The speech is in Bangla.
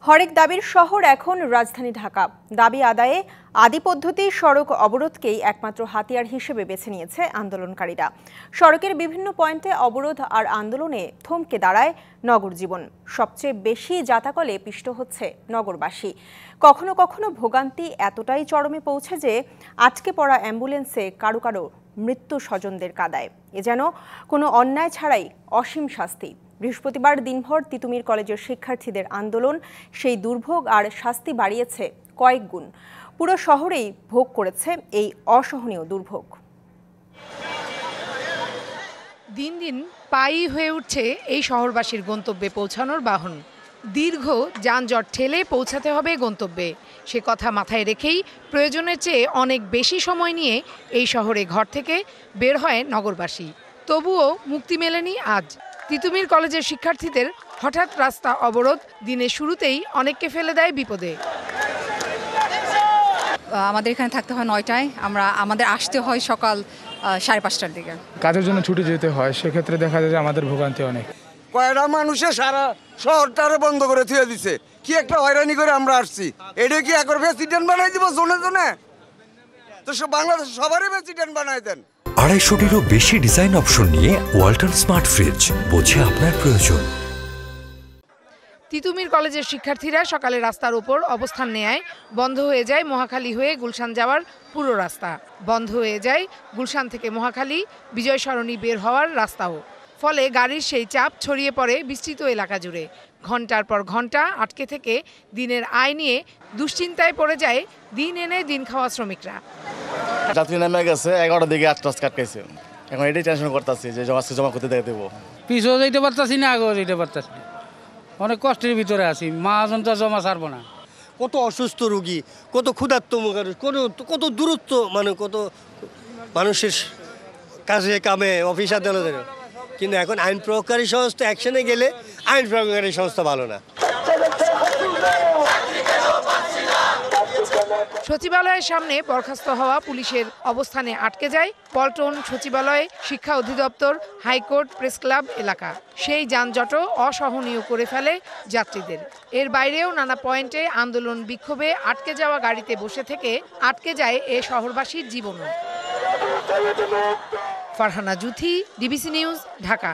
হরেক দাবির শহর এখন রাজধানী ঢাকা। দাবি আদায়ে আদি পদ্ধতি সড়ক অবরোধকেই একমাত্র হাতিয়ার হিসেবে বেছে নিয়েছে আন্দোলনকারীরা। সড়কের বিভিন্ন পয়েন্টে অবরোধ আর আন্দোলনে থমকে দাঁড়ায় নগর জীবন। সবচেয়ে বেশি জাতাকলে পিষ্ট হচ্ছে নগরবাসী। কখনো কখনো ভোগান্তি এতটাই চরমে পৌঁছে যে আটকে পড়া অ্যাম্বুলেন্সে কারো কারো মৃত্যু স্বজনদের কাঁদায়। এ যেন কোনো অন্যায় ছাড়াই অসীম শাস্তি। বৃহস্পতিবার দিনভর তিতুমির কলেজের শিক্ষার্থীদের আন্দোলন সেই দুর্ভোগ আর শাস্তি বাড়িয়েছে কয়েক গুণ। পুরো শহরেই ভোগ করেছে এই অসহনীয় দুর্ভোগ। দিন দিন পায়ী হয়ে উঠছে এই শহরবাসীর গন্তব্যে পৌঁছানোর বাহন। দীর্ঘ যানজট ঠেলে পৌঁছাতে হবে গন্তব্যে, সে কথা মাথায় রেখেই প্রয়োজনের চেয়ে অনেক বেশি সময় নিয়ে এই শহরে ঘর থেকে বের হয় নগরবাসী। তবুও মুক্তি মেলেনি আজ। তিতুমির কলেজের শিক্ষার্থীদের হঠাৎ রাস্তা অবরোধ দিনের শুরুতেই অনেককে ফেলে দেয় বিপদে। আমাদের এখানে থাকতে হয় ৯টায়, আমাদের আসতে হয় সকাল ৫:৩০টার দিকে। কাজের জন্য ছুটে যেতে হয়, সেক্ষেত্রে দেখা যায় যে আমাদের ভোগান্তি অনেক। কয়টা মানুষে সারা শহরটারে বন্ধ করে থুয়ে দিছে, কি একটা হয়রানি করে আমরা আসছি। এটা কি একবার প্রেসিডেন্ট বানাই দিব জোনে জোনে? তো বাংলাদেশ সবারই প্রেসিডেন্ট বানাই দেন। ২৫০টিরও বেশি ডিজাইন অপশন নিয়ে ওয়ালটন স্মার্ট ফ্রিজ, বোঝে আপনার প্রয়োজন। তিতুমির কলেজের শিক্ষার্থীরা সকালে রাস্তার উপর অবস্থান নেয়। বন্ধ হয়ে যায় মহাখালী হয়ে গুলশান যাওয়ার পুরো রাস্তা। বন্ধ হয়ে যায় গুলশান থেকে মহাখালী বিজয় সরণি বের হওয়ার রাস্তাও। ফলে গাড়ির সেই চাপ ছড়িয়ে পড়ে বিস্তৃত এলাকা জুড়ে। ঘন্টার পর ঘন্টা আটকে থেকে দিনের আয় নিয়ে দুশ্চিন্তায় পড়ে যায় দিন এনে দিন খাওয়া শ্রমিকরা। যাত্রী নেমে গেছে 11টার দিকে 8টা কাটকাইছে। এখন এটাই টেনশন করতেছি যে জমা করতে দেবো। পিছও যেতে পারতাছি না, আগেও যেতে পারতাছি না, অনেক কষ্টের ভিতরে আছি। মহাজন তো জমা ছাড়বো না। কত অসুস্থ রোগী, কত ক্ষুধার্ত মানুষ, কত দূরত্ব, কত মানুষের কাজে কামে অফিস আদালতে। কিন্তু এখন আইন প্রয়োগকারী সংস্থা অ্যাকশনে গেলে আইন প্রয়োগকারী সংস্থা ভালো না। সচিবালয়ের সামনে বরখাস্ত হওয়া পুলিশের অবস্থানে আটকে যায় পল্টন, সচিবালয়, শিক্ষা অধিদপ্তর, হাইকোর্ট, প্রেস ক্লাব এলাকা। সেই যানজটও অসহনীয় করে ফেলে যাত্রীদের। এর বাইরেও নানা পয়েন্টে আন্দোলন বিক্ষোভে আটকে যাওয়া গাড়িতে বসে থেকে আটকে যায় এ শহরবাসীর জীবনও। Farhana Juthi, DBC news, Dhaka.